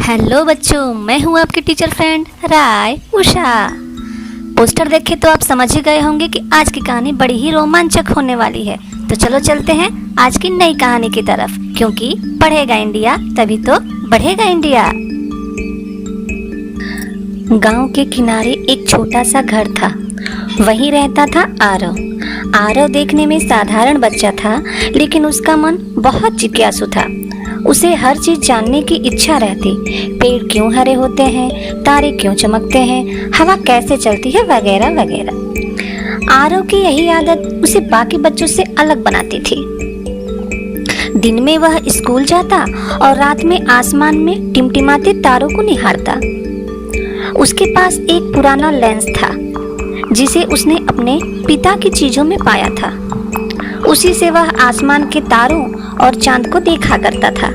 Hello बच्चों, मैं हूँ आपकी टीचर फ्रेंड राय उषा। पोस्टर देखे तो आप समझ ही गए होंगे कि आज की कहानी बड़ी ही रोमांचक होने वाली है। तो चलो चलते हैं आज की नई कहानी की तरफ, क्योंकि पढ़ेगा इंडिया तभी तो बढ़ेगा इंडिया। गांव के किनारे एक छोटा सा घर था। वहीं रहता था आरव। आरव देखने में साधारण बच्चा था, लेकिन उसका मन बहुत जिज्ञासु था। उसे हर चीज जानने की इच्छा रहती। पेड़ क्यों हरे होते हैं, तारे क्यों चमकते हैं, हवा कैसे चलती है, वगैरह वगैरह। आरव की यही आदत उसे बाकी बच्चों से अलग बनाती थी। दिन में वह स्कूल जाता और रात में आसमान में टिमटिमाते तारों को निहारता। उसके पास एक पुराना लेंस था, जिसे उसने अपने पिता की चीजों में पाया था। उसी से वह आसमान के तारों और चांद को देखा करता था।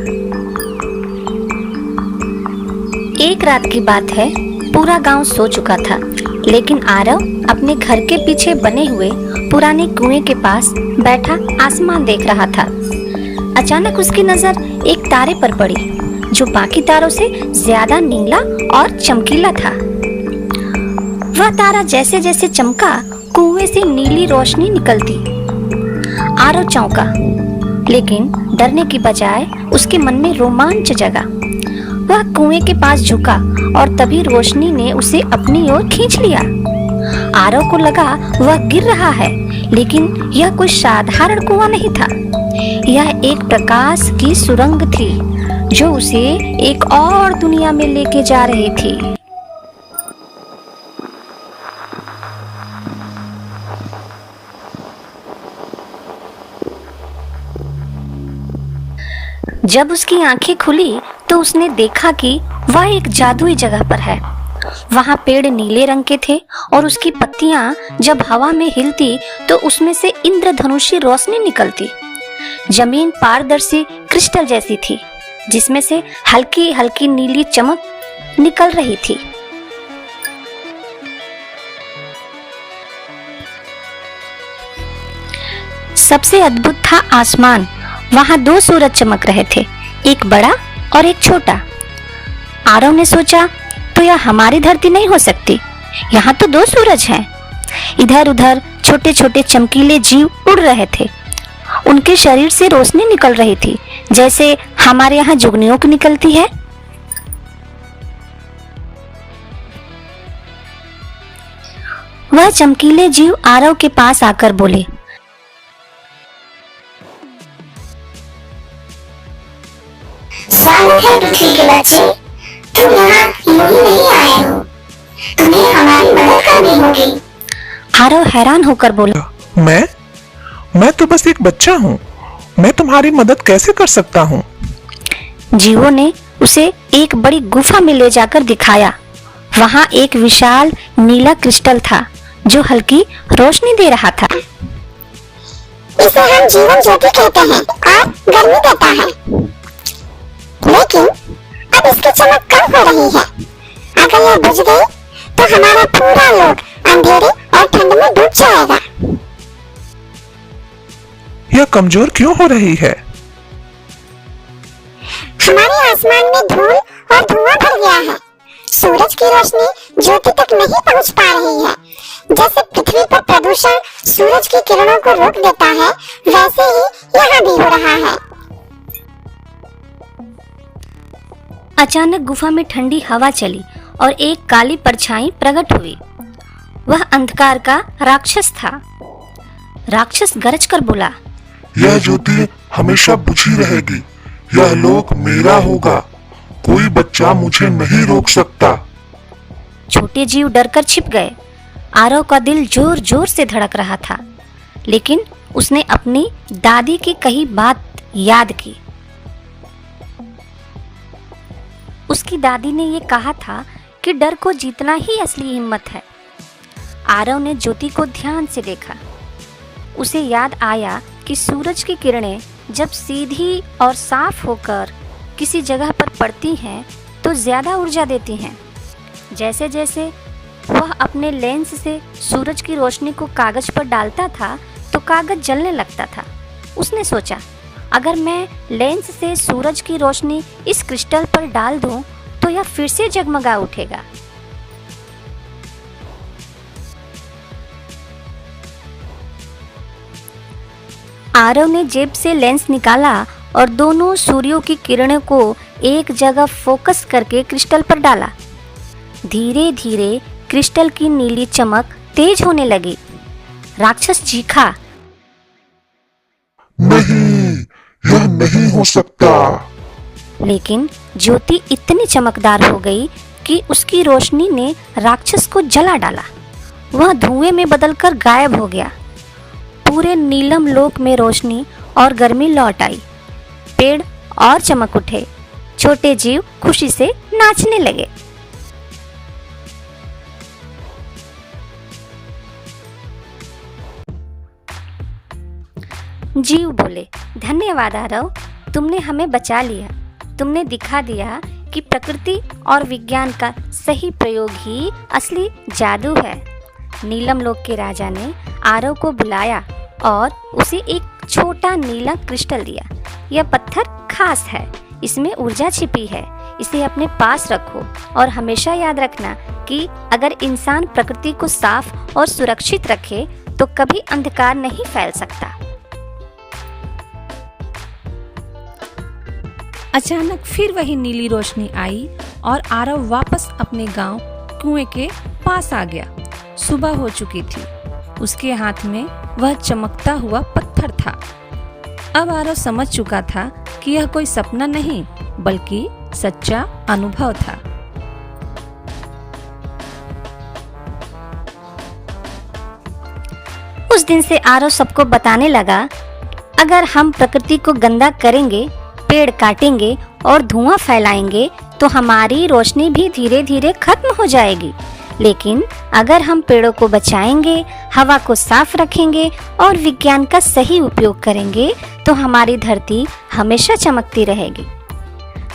एक रात की बात है, पूरा गांव सो चुका था, लेकिन आरव अपने घर के पीछे बने हुए पुराने कुएं के पास बैठा आसमान देख रहा था। अचानक उसकी नजर एक तारे पर पड़ी, जो बाकी तारों से ज्यादा नीला और चमकीला था। वह तारा जैसे जैसे चमका, कुएं से नीली रोशनी निकलती। आरव चौंका, लेकिन डरने की बजाय उसके मन में रोमांच जगा। वह कुएं के पास झुका और तभी रोशनी ने उसे अपनी ओर खींच लिया। आरव को लगा वह गिर रहा है, लेकिन यह कोई साधारण कुआं नहीं था। यह एक प्रकाश की सुरंग थी, जो उसे एक और दुनिया में लेके जा रही थी। जब उसकी आंखें खुली तो उसने देखा कि वह एक जादुई जगह पर है। वहां पेड़ नीले रंग के थे और उसकी पत्तियां जब हवा में हिलती तो उसमें से इंद्रधनुषी रोशनी निकलती। जमीन पारदर्शी क्रिस्टल जैसी थी, जिसमें से हल्की हल्की नीली चमक निकल रही थी। सबसे अद्भुत था आसमान। वहां दो सूरज चमक रहे थे, एक बड़ा और एक छोटा। आरव ने सोचा, तो यह हमारी धरती नहीं हो सकती। यहाँ तो दो सूरज हैं। इधर उधर छोटे छोटे चमकीले जीव उड़ रहे थे। उनके शरीर से रोशनी निकल रही थी, जैसे हमारे यहाँ जुगनियों की निकलती है। वह चमकीले जीव आरव के पास आकर बोले, स्वागत है पृथ्वी के बच्चे। तुम यहाँ यूं ही नहीं आए हो, तुम्हें हमारी मदद करनी होगी। आरव हैरान होकर बोला, मैं तो बस एक बच्चा हूँ। मैं तुम्हारी मदद कैसे कर सकता हूँ? जीवों ने उसे एक बड़ी गुफा में ले जाकर दिखाया। वहाँ एक विशाल नीला क्रिस्टल था, जो हल्की रोशनी दे रहा था। इसे हम जीवन ज्योति कहते हैं और गर्मी देता है, लेकिन अब इसकी चमक कम हो रही है। अगर यह बुझ गई तो हमारा पूरा लोक अंधेरे और ठंड में डूब जाएगा। यह कमजोर क्यों हो रही है? हमारे आसमान में धूल और धुआं भर गया है। सूरज की रोशनी ज्योति तक नहीं पहुंच पा रही है। जैसे पृथ्वी पर प्रदूषण सूरज की किरणों को रोक देता है, वैसे ही यहाँ भी हो रहा है। अचानक गुफा में ठंडी हवा चली और एक काली परछाई प्रकट हुई। वह अंधकार का राक्षस था। राक्षस गरज कर बोला, यह ज्योति हमेशा बुझी रहेगी। यह लोक मेरा होगा। कोई बच्चा मुझे नहीं रोक सकता। छोटे जीव डरकर छिप गए। आरव का दिल जोर जोर से धड़क रहा था, लेकिन उसने अपनी दादी की कही बात याद की। उसकी दादी ने ये कहा था कि डर को जीतना ही असली हिम्मत है। आरव ने ज्योति को ध्यान से देखा। उसे याद आया कि सूरज की किरणें जब सीधी और साफ होकर किसी जगह पर पड़ती हैं तो ज्यादा ऊर्जा देती हैं। जैसे जैसे वह अपने लेंस से सूरज की रोशनी को कागज पर डालता था तो कागज जलने लगता था। उसने सोचा, अगर मैं लेंस से सूरज की रोशनी इस क्रिस्टल पर डाल दूं तो यह फिर से जगमगा उठेगा। आरव ने जेब से लेंस निकाला और दोनों सूर्यों की किरणों को एक जगह फोकस करके क्रिस्टल पर डाला। धीरे धीरे क्रिस्टल की नीली चमक तेज होने लगी। राक्षस चीखा, नहीं, यह नहीं हो सकता। लेकिन ज्योति इतनी चमकदार हो गई कि उसकी रोशनी ने राक्षस को जला डाला। वह धुएं में बदलकर गायब हो गया। पूरे नीलम लोक में रोशनी और गर्मी लौट आई। पेड़ और चमक उठे। छोटे जीव खुशी से नाचने लगे। जीव बोले, धन्यवाद आरव, तुमने हमें बचा लिया। तुमने दिखा दिया कि प्रकृति और विज्ञान का सही प्रयोग ही असली जादू है। नीलम लोक के राजा ने आरव को बुलाया और उसे एक छोटा नीला क्रिस्टल दिया। यह पत्थर खास है, इसमें ऊर्जा छिपी है। इसे अपने पास रखो और हमेशा याद रखना कि अगर इंसान प्रकृति को साफ और सुरक्षित रखे तो कभी अंधकार नहीं फैल सकता। अचानक फिर वही नीली रोशनी आई और आरव वापस अपने गांव कुएं के पास आ गया। सुबह हो चुकी थी। उसके हाथ में वह चमकता हुआ पत्थर था। अब आरव समझ चुका था कि यह कोई सपना नहीं बल्कि सच्चा अनुभव था। उस दिन से आरव सबको बताने लगा, अगर हम प्रकृति को गंदा करेंगे, पेड़ काटेंगे और धुआं फैलाएंगे तो हमारी रोशनी भी धीरे धीरे खत्म हो जाएगी। लेकिन अगर हम पेड़ों को बचाएंगे, हवा को साफ रखेंगे और विज्ञान का सही उपयोग करेंगे तो हमारी धरती हमेशा चमकती रहेगी।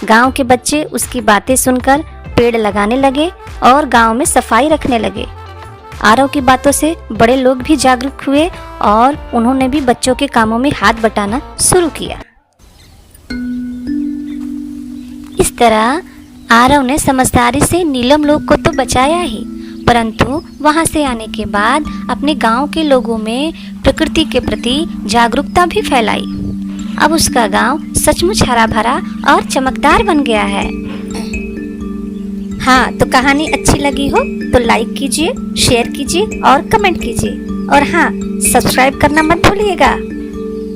गांव के बच्चे उसकी बातें सुनकर पेड़ लगाने लगे और गांव में सफाई रखने लगे। आरव की बातों से बड़े लोग भी जागरूक हुए और उन्होंने भी बच्चों के कामों में हाथ बटाना शुरू किया। इस तरह आरव ने समझदारी से नीलम लोक को तो बचाया ही, परंतु वहां से आने के बाद अपने गांव के लोगों में प्रकृति के प्रति जागरूकता भी फैलाई। अब उसका गांव सचमुच हरा भरा और चमकदार बन गया है। हाँ, तो कहानी अच्छी लगी हो तो लाइक कीजिए, शेयर कीजिए और कमेंट कीजिए। और हाँ, सब्सक्राइब करना मत भूलिएगा।